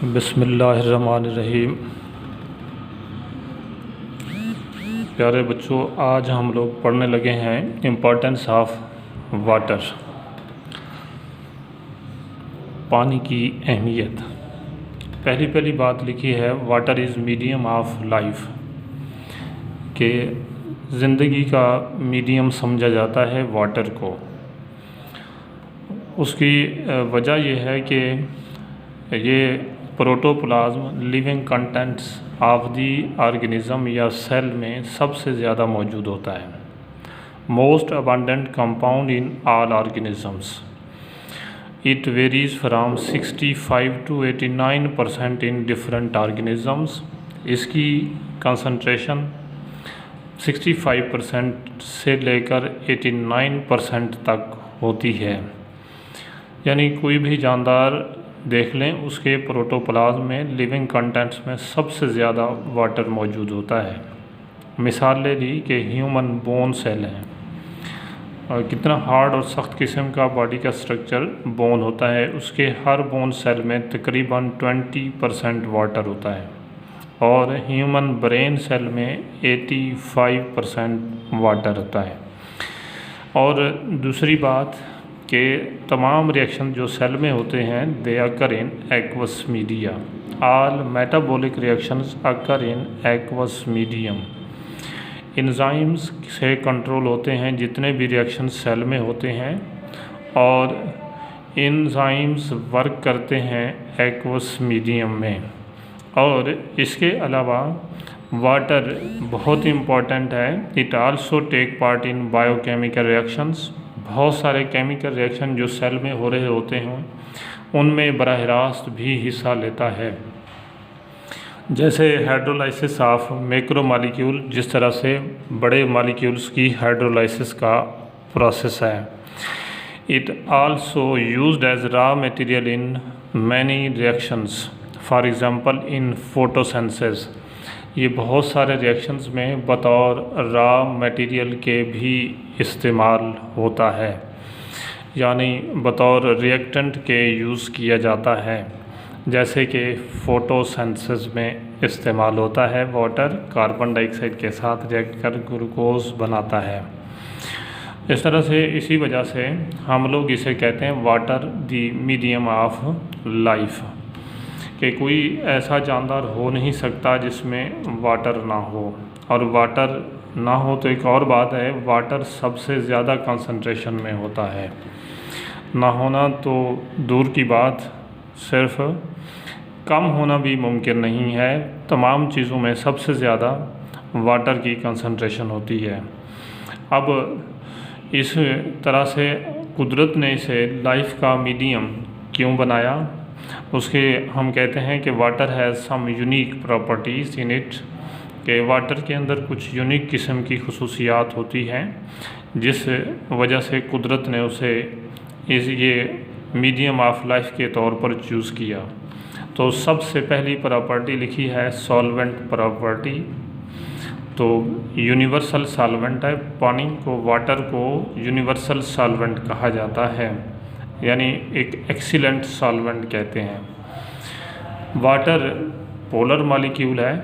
बिस्मिल्लाहिर्रहमानिर्रहीम। प्यारे बच्चों, आज हम लोग पढ़ने लगे हैं इम्पोर्टेंस ऑफ वाटर, पानी की अहमियत। पहली बात लिखी है water is medium of life, के ज़िंदगी का मीडियम समझा जाता है वाटर को। उसकी वजह यह है कि ये protoplasm living contents of the organism या सेल में सबसे ज़्यादा मौजूद होता है। Most abundant compound in all organisms. It varies from 65 to 89% in different organisms. इसकी कंसंट्रेशन 65% से लेकर 89% तक होती है। यानी कोई भी जानदार देख लें, उसके प्रोटोप्लाज्म में लिविंग कंटेंट्स में सबसे ज़्यादा वाटर मौजूद होता है। मिसाल ले ली कि ह्यूमन बोन सेल हैं, और कितना हार्ड और सख्त किस्म का बॉडी का स्ट्रक्चर बोन होता है। उसके हर बोन सेल में तकरीबन 20% वाटर होता है, और ह्यूमन ब्रेन सेल में 85% वाटर होता है। और दूसरी बात कि तमाम रिएक्शन जो सेल में होते हैं they occur in aqueous media. All metabolic reactions occur in aqueous medium. Enzymes से कंट्रोल होते हैं जितने भी रिएक्शन सेल में होते हैं, और एंजाइम्स वर्क करते हैं एक्वस मीडियम में। और इसके अलावा वाटर बहुत इम्पॉर्टेंट है। It also take part in biochemical reactions. बहुत सारे केमिकल रिएक्शन जो सेल में हो रहे होते हैं उनमें बराह रास्त भी हिस्सा लेता है, जैसे हाइड्रोलाइसिस ऑफ मैक्रो मॉलिक्यूल, जिस तरह से बड़े मॉलिक्यूल्स की हाइड्रोलाइसिस का प्रोसेस है। It also used as raw material in many reactions, for example in photosynthesis. ये बहुत सारे रिएक्शंस में बतौर रॉ मटेरियल के भी इस्तेमाल होता है, यानी बतौर रिएक्टेंट के यूज़ किया जाता है। जैसे कि फोटोसिंथेसिस में इस्तेमाल होता है वाटर, कार्बन डाइऑक्साइड के साथ रिएक्ट कर ग्लूकोज बनाता है। इस तरह से इसी वजह से हम लोग इसे कहते हैं water the medium of life, कि कोई ऐसा जानदार हो नहीं सकता जिसमें वाटर ना हो। और वाटर ना हो तो एक और बात है, वाटर सबसे ज़्यादा कंसंट्रेशन में होता है। ना होना तो दूर की बात, सिर्फ कम होना भी मुमकिन नहीं है। तमाम चीज़ों में सबसे ज़्यादा वाटर की कंसंट्रेशन होती है। अब इस तरह से कुदरत ने इसे लाइफ का मीडियम क्यों बनाया, उसके हम कहते हैं कि water has some unique properties in it, कि वाटर के अंदर कुछ यूनिक किस्म की खुसूसियात होती हैं, जिस वजह से कुदरत ने उसे ये मीडियम ऑफ लाइफ के तौर पर चूज़ किया। तो सबसे पहली प्रॉपर्टी लिखी है सॉल्वेंट प्रॉपर्टी। तो यूनिवर्सल सॉल्वेंट है, पानी को, वाटर को यूनिवर्सल सॉल्वेंट कहा जाता है, यानी एक एक्सीलेंट सॉल्वेंट कहते हैं। वाटर पोलर मॉलिक्यूल है,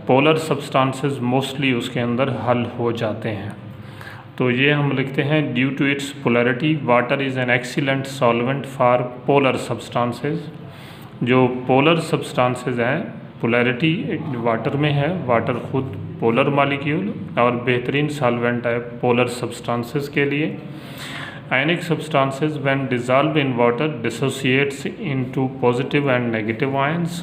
पोलर सब्सटेंसेस मोस्टली उसके अंदर हल हो जाते हैं। तो ये हम लिखते हैं due to its polarity water is an excellent solvent for polar substances. जो पोलर सब्सटेंसेस हैं, पोलैरिटी वाटर में है, वाटर खुद पोलर मॉलिक्यूल और बेहतरीन सॉल्वेंट है पोलर सब्सटेंसेस के लिए। Ionic substances when dissolved in water dissociates into positive and negative ions।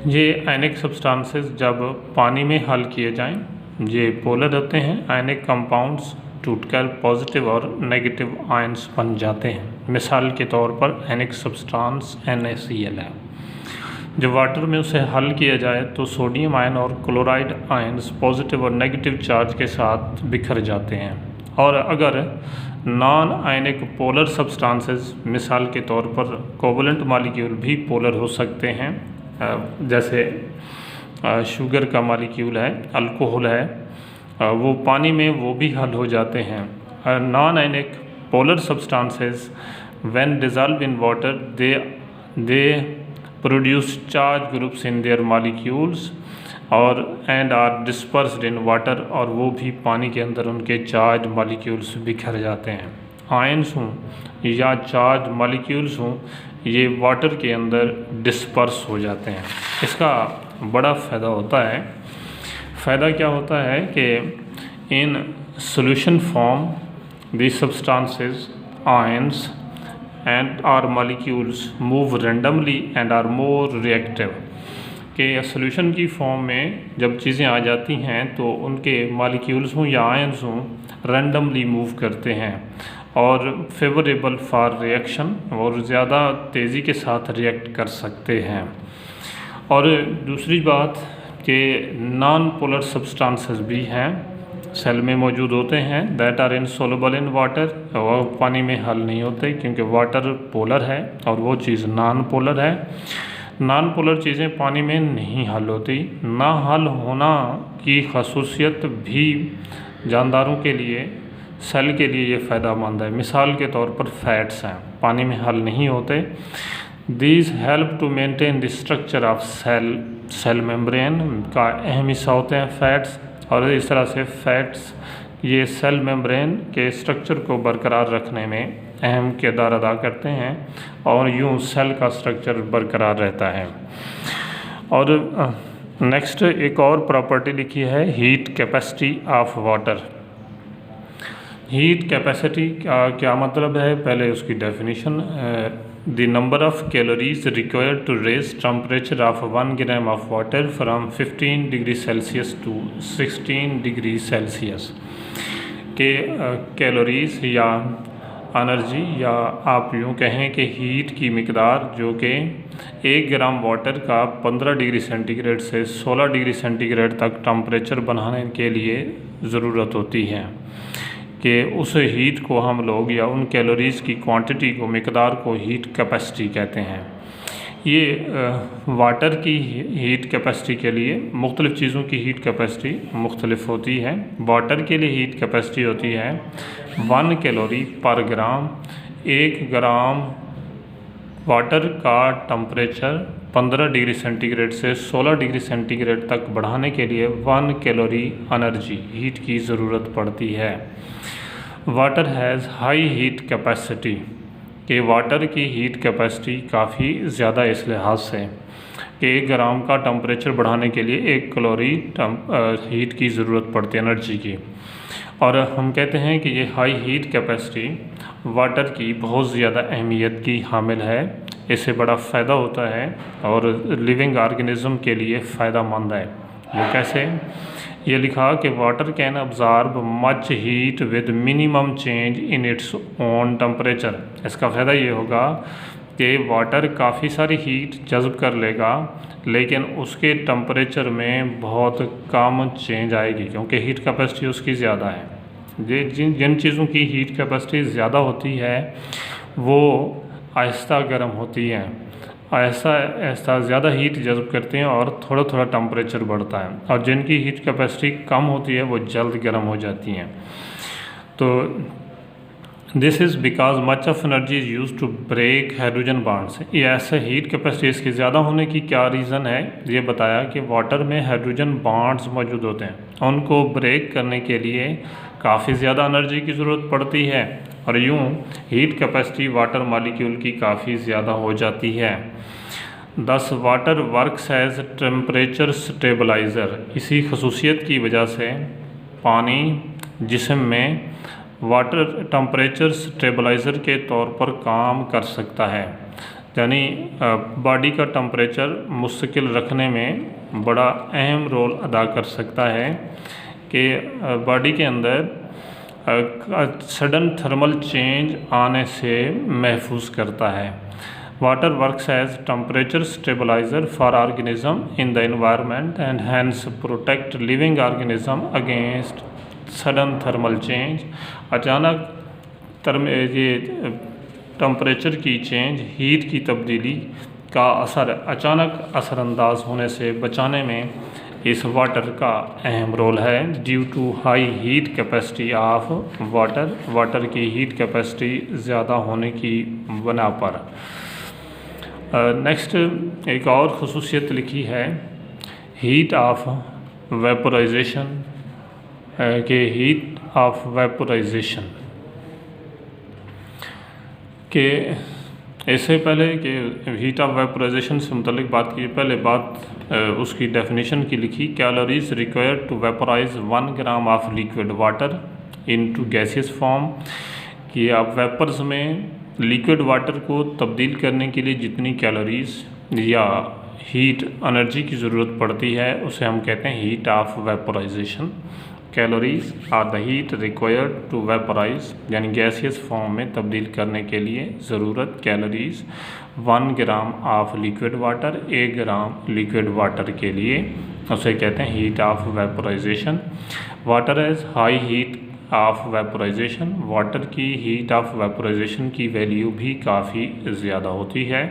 ये आयनिक सब्सटेंसेस जब पानी में हल किए जाएं, ये पोलर होते हैं। आयनिक कंपाउंड्स टूटकर पॉजिटिव और नेगेटिव आयंस बन जाते हैं। मिसाल के तौर पर आयनिक सब्सटेंस NaCl है। जब वाटर में उसे हल किया जाए तो सोडियम आयन और क्लोराइड आयंस पॉजिटिव और नेगेटिव चार्ज के साथ बिखर जाते हैं। और अगर नॉन आयनिक पोलर सब्सटेंसेस, मिसाल के तौर पर कोवलेंट मॉलिक्यूल भी पोलर हो सकते हैं, जैसे शुगर का मॉलिक्यूल है, अल्कोहल है, वो पानी में वो भी हल हो जाते हैं। Non ionic polar substances when dissolve in water they produce charge groups in their molecules और and are dispersed in water, और वो भी पानी के अंदर उनके चार्ज मॉलिक्यूल्स बिखर जाते हैं। आयंस हों या चार्ज मॉलिक्यूल्स हों, ये वाटर के अंदर डिस्पर्स हो जाते हैं। इसका बड़ा फ़ायदा होता है। फ़ायदा क्या होता है कि in solution form the substances ions and our molecules move randomly and are more reactive, के सोल्यूशन की फॉर्म में जब चीज़ें आ जाती हैं तो उनके मॉलिक्यूल्स हों या आयंस हों रैंडमली मूव करते हैं और फेवरेबल फॉर रिएक्शन, और ज़्यादा तेज़ी के साथ रिएक्ट कर सकते हैं। और दूसरी बात कि नॉन पोलर सब्सटेंसेस भी हैं सेल में मौजूद होते हैं, that are insoluble in water, वो पानी में हल नहीं होते क्योंकि वाटर पोलर है और वो चीज़ नॉन पोलर है। नॉन पोलर चीज़ें पानी में नहीं हल होती। ना हल होना की खसूसियत भी जानदारों के लिए, सेल के लिए ये फ़ायदामंद है। मिसाल के तौर पर फैट्स हैं, पानी में हल नहीं होते। These help to maintain the structure of cell membrane का अहम हिस्सा होते हैं फैट्स, और इस तरह से फैट्स ये सेल मेम्ब्रेन के स्ट्रक्चर को बरकरार रखने में अहम किरदार अदा करते हैं और यूँ सेल का स्ट्रक्चर बरकरार रहता है। और नेक्स्ट एक और प्रॉपर्टी लिखी है, heat capacity of water. Heat capacity का क्या मतलब है, पहले उसकी definition. The number of calories required to raise temperature of 1 gram of water from 15 degree Celsius to 16 degree Celsius के कैलोरीज या एनर्जी, या आप यूँ कहें कि हीट की मिकदार जो कि 1 ग्राम वाटर का 15 डिग्री सेंटीग्रेड से 16 डिग्री सेंटीग्रेड तक टेम्परेचर बनाने के लिए ज़रूरत होती है, कि उस हीट को हम लोग या उन कैलोरीज़ की क्वांटिटी को, मिकदार को हीट कैपेसिटी कहते हैं। ये वाटर की हीट कैपेसिटी के लिए मुख्तलिफ़ चीज़ों की हीट कैपेसिटी मुख्तलिफ होती है। वाटर के लिए हीट कैपेसिटी होती है 1 कैलोरी पर ग्राम। 1 ग्राम वाटर का टम्परेचर 15 डिग्री सेंटीग्रेड से 16 डिग्री सेंटीग्रेड तक बढ़ाने के लिए 1 कैलोरी एनर्जी हीट की ज़रूरत पड़ती है। Water has high heat capacity, कि वाटर की हीट कैपेसिटी काफ़ी ज़्यादा इस लिहाज से कि 1 ग्राम का टम्परेचर बढ़ाने के लिए 1 कैलोरी हीट की ज़रूरत पड़ती है, एनर्जी की। और हम कहते हैं कि ये हाई हीट कैपेसिटी वाटर की बहुत ज़्यादा अहमियत की हामिल है। इससे बड़ा फ़ायदा होता है और लिविंग ऑर्गेनिज़म के लिए फ़ायदा मंद है। वो कैसे? ये लिखा कि water can absorb much heat with minimum change in its own temperature. इसका फ़ायदा ये होगा कि वाटर काफ़ी सारी हीट जज़्ब कर लेगा, लेकिन उसके टेम्परेचर में बहुत कम चेंज आएगी क्योंकि हीट कैपेसिटी उसकी ज़्यादा है। जिन चीज़ों की हीट कैपेसिटी ज़्यादा होती है वो आहिस्ता गर्म होती हैं, आहिस्ता ज़्यादा हीट जज़्ब करते हैं और थोड़ा थोड़ा टेम्परेचर बढ़ता है, और जिनकी हीट कैपेसिटी कम होती है वो जल्द गर्म हो जाती हैं। तो this is because much of energy is use to break hydrogen bonds. ये ऐसे हीट कैपेसिटी इसकी ज़्यादा होने की क्या रीज़न है, ये बताया कि वाटर में हाइड्रोजन बॉन्ड्स मौजूद होते हैं, उनको ब्रेक करने के लिए काफ़ी ज़्यादा एनर्जी की ज़रूरत पड़ती है, और यूँ हीट कैपेसिटी वाटर मॉलिक्यूल की काफ़ी ज़्यादा हो जाती है। Thus water works as temperature stabilizer. इसी खसूसियत की वजह से पानी जिस्म में वाटर टेम्परेचर स्टेबलाइज़र के तौर पर काम कर सकता है, यानी बॉडी का टेम्परेचर मुस्तकिल रखने में बड़ा अहम रोल अदा कर सकता है कि बॉडी के अंदर सडन थर्मल चेंज आने से महफूज करता है। Water works as temperature stabilizer for organism in the environment and hence protect living organism against sudden thermal change. अचानक ये टेम्परेचर की चेंज, हीट की तब्दीली का असर अचानक असरअंदाज होने से बचाने में इस वाटर का अहम रोल है। Due to high heat capacity of water की हीट कैपेसिटी ज़्यादा होने की बना पर। नेक्स्ट एक और खसूसियत लिखी है हीट ऑफ वेपोराइजेशन के हीट ऑफ वेपोराइजेशन के इससे पहले कि हीट ऑफ वेपोराइजेशन से मुतल्लिक बात की, पहले बात उसकी डेफिनेशन की लिखी। Calories required to vaporize 1 gram of liquid water into gaseous form, कि आप वेपर्स में लिक्विड वाटर को तब्दील करने के लिए जितनी कैलोरीज या हीट एनर्जी की ज़रूरत पड़ती है उसे हम कहते हैं heat of vaporization. Calories are the heat required to vaporize, यानी गैसियस फॉर्म में तब्दील करने के लिए ज़रूरत calories 1 gram of liquid water, 1 gram liquid water के लिए उसे कहते हैं heat of vaporization. Water has high heat of vaporization, water की हीट ऑफ वेपोराइजेशन की वैल्यू भी काफ़ी ज़्यादा होती है।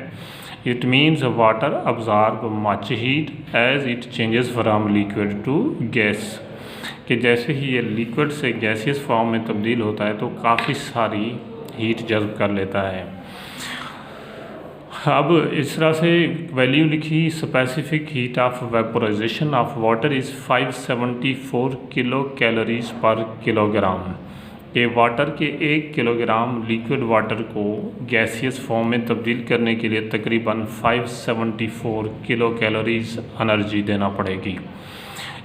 It means water absorb much heat as it changes from liquid to gas, कि जैसे ही ये लिक्विड से गैसियस फॉर्म में तब्दील होता है तो काफ़ी सारी हीट जज़्ब कर लेता है। अब इस तरह से वैल्यू लिखी, specific heat of vaporisation of water is 574 kilo calories पर किलोग्राम, कि वाटर के 1 किलोग्राम लिक्विड वाटर को गैसियस फॉर्म में तब्दील करने के लिए तकरीबन 574 किलो कैलोरीज एनर्जी देना पड़ेगी।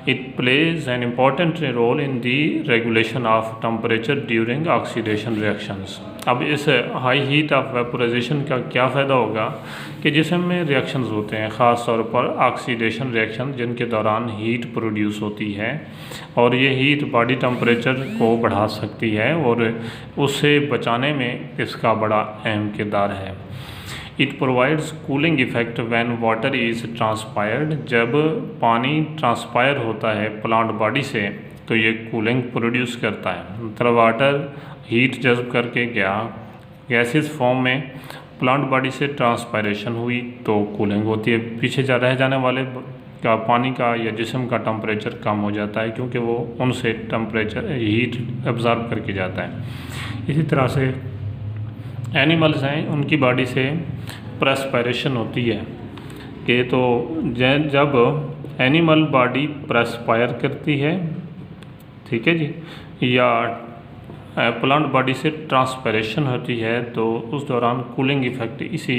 It plays an important role in the regulation of temperature during oxidation reactions। अब इस हाई हीट ऑफ वेपोराइजेशन का क्या फ़ायदा होगा कि जिसम में रिएक्शंस होते हैं, ख़ास तौर पर ऑक्सीडेशन रिएक्शन, जिनके दौरान हीट प्रोड्यूस होती है और ये हीट बॉडी टेम्परेचर को बढ़ा सकती है और उससे बचाने में इसका बड़ा अहम किरदार है। It provides cooling effect when water is transpired, जब पानी ट्रांसपायर होता है प्लांट बॉडी से तो ये कूलिंग प्रोड्यूस करता है। मतलब वाटर हीट जज़्ब करके गया गैसियस फॉर्म में, प्लांट बॉडी से ट्रांसपायरेशन हुई तो कूलिंग होती है, पीछे रह जाने वाले का पानी का या जिस्म का टेम्परेचर कम हो जाता है क्योंकि वो उनसे टेम्परेचर हीट एब्जॉर्ब करके जाता है। इसी तरह से एनिमल्स हैं, उनकी बॉडी से प्रेस्पायरेशन होती है कि तो जब एनिमल बॉडी प्रेस्पायर करती है, ठीक है जी, या प्लांट बॉडी से ट्रांसपायरेशन होती है तो उस दौरान कूलिंग इफ़ेक्ट इसी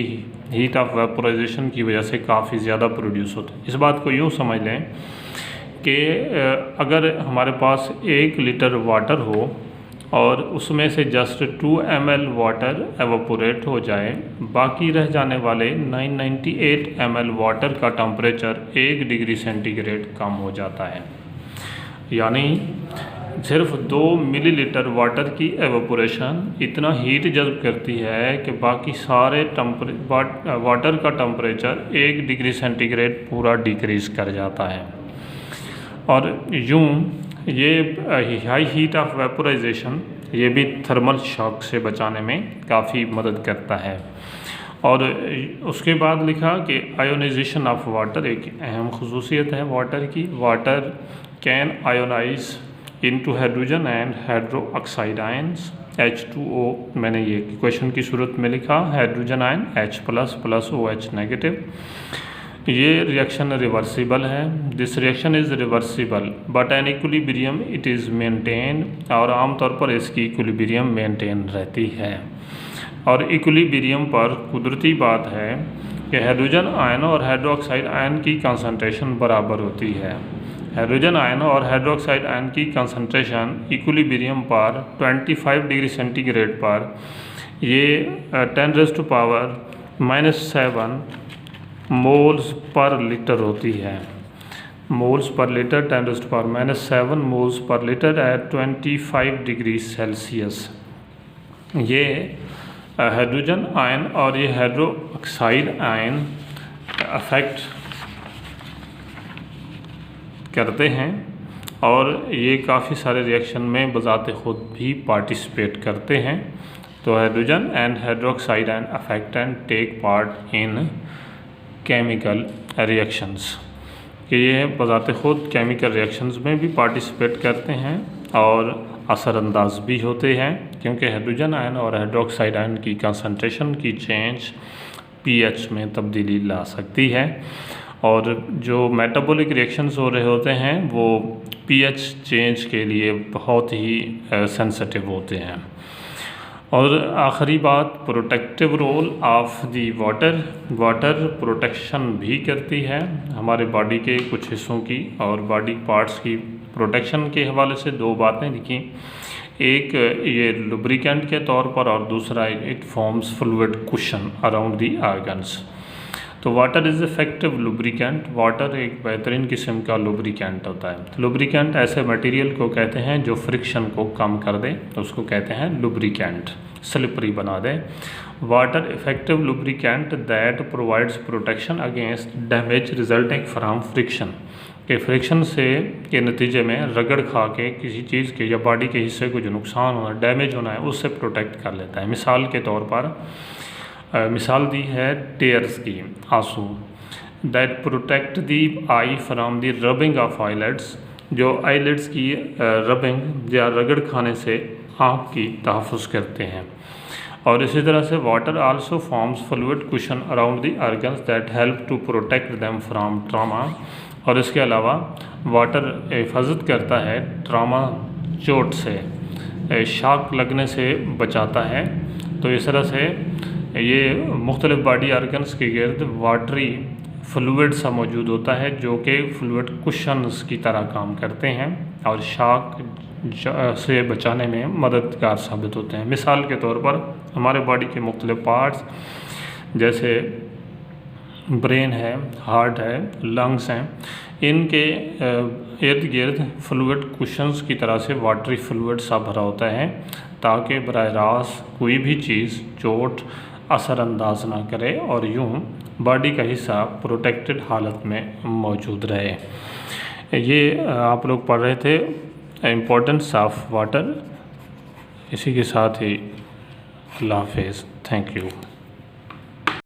हीट ऑफ वेपोराइजेशन की वजह से काफ़ी ज़्यादा प्रोड्यूस होता है। इस बात को यूँ समझ लें कि अगर हमारे पास 1 लीटर वाटर हो और उसमें से जस्ट 2 ml वाटर एवपोरेट हो जाए, बाकी रह जाने वाले 998 ml वाटर का टेम्परेचर 1 डिग्री सेंटीग्रेड कम हो जाता है। यानी सिर्फ 2 मिलीलीटर वाटर की एवपोरेशन इतना हीट जज़्ब करती है कि बाकी सारे वाटर का टेम्परेचर 1 डिग्री सेंटीग्रेड पूरा डिक्रीज़ कर जाता है। और यूँ ये हाई हीट ऑफ वेपोराइजेशन ये भी थर्मल शॉक से बचाने में काफ़ी मदद करता है। और उसके बाद लिखा कि आयोनाइजेशन ऑफ वाटर एक अहम खसूसियत है वाटर की। Water can ionize into hydrogen and hydroxide ions H2O, मैंने ये क्वेश्चन की सूरत में लिखा, hydrogen ion H+ + OH negative. ये रिएक्शन रिवर्सिबल है, this reaction is reversible but an equilibrium it is maintain, और आमतौर पर इसकी इक्विलिब्रियम मेंटेन रहती है। और इक्विलिब्रियम पर कुदरती बात है कि हाइड्रोजन आयन और हाइड्रोक्साइड आयन की कंसंट्रेशन बराबर होती है। हाइड्रोजन आयन और हाइड्रोक्साइड आयन की कंसंट्रेशन इक्विलिब्रियम पर 25 डिग्री सेंटीग्रेड पर ये 10⁻⁻7 मोल्स पर लीटर होती है। Moles per litre 10⁻⁻7 moles per litre at 25 degree Celsius. ये हाइड्रोजन आयन और ये हाइड्रोक्साइड आयन अफेक्ट करते हैं और ये काफ़ी सारे रिएक्शन में बज़ाते ख़ुद भी पार्टिसिपेट करते हैं। तो hydrogen and hydroxide ion affect and take part in chemical reactions, कि ये बज़ाते ख़ुद केमिकल रिएक्शंस में भी पार्टिसिपेट करते हैं और असरअंदाज भी होते हैं, क्योंकि हाइड्रोजन आयन और हाइड्रोक्साइड आयन की कंसंट्रेशन की चेंज पीएच में तब्दीली ला सकती है। और जो मेटाबॉलिक रिएक्शंस हो रहे होते हैं वो पीएच चेंज के लिए बहुत ही सेंसिटिव होते हैं। और आखिरी बात, protective role of the water protection भी करती है हमारे बॉडी के कुछ हिस्सों की और बॉडी पार्ट्स की प्रोटेक्शन के हवाले से। दो बातें लिखी, एक ये लुब्रिकेंट के तौर पर और दूसरा it forms fluid cushion around the organs. तो water is effective lubricant. Water एक बेहतरीन किस्म का लुब्रिकेंट होता है। लुब्रिकेंट ऐसे मटेरियल को कहते हैं जो फ्रिक्शन को कम कर दे, तो उसको कहते हैं लुब्रिकेंट, स्लिपरी बना दे। Water effective lubricant that provides protection against damage resulting from friction, के फ्रिक्शन से के नतीजे में रगड़ खा के किसी चीज़ के या बॉडी के हिस्से को जो नुकसान होना, डैमेज होना है, उससे प्रोटेक्ट कर लेता है। मिसाल के तौर पर मिसाल दी है टेयर्स की, आंसू, that protect the eye from the rubbing of eyelids, जो आईलेट्स की रबिंग या रगड़ खाने से आँख की तहफ़्फ़ुज़ करते हैं। और इसी तरह से water also forms fluid cushion around the organs that help to protect them from trauma. और इसके अलावा वाटर हिफाजत करता है ट्रामा, चोट से, शॉक लगने से बचाता है। तो इस तरह से ये मुख्तलिफ बॉडी आर्गन्स के गिर्द वाटरी फ्लूइड सा मौजूद होता है जो कि फ्लूइड कुशन्स की तरह काम करते हैं और शॉक से बचाने में मददगार साबित होते हैं। मिसाल के तौर पर हमारे बॉडी के मुख्तलिफ पार्ट्स जैसे ब्रेन है, हार्ट है, लंग्स हैं, इनके इर्द गिर्द फ्लूइड कुशन्स की तरह से वाटरी फ्लूइड सा भरा होता है ताकि बराह रास्त कोई भी चीज़ चोट असरअंदाज ना करे और यूँ बॉडी का हिस्सा प्रोटेक्टेड हालत में मौजूद रहे। ये आप लोग पढ़ रहे थे इम्पोर्टेंस ऑफ वाटर। इसी के साथ ही अल्लाह हाफ़िज़, थैंक यू।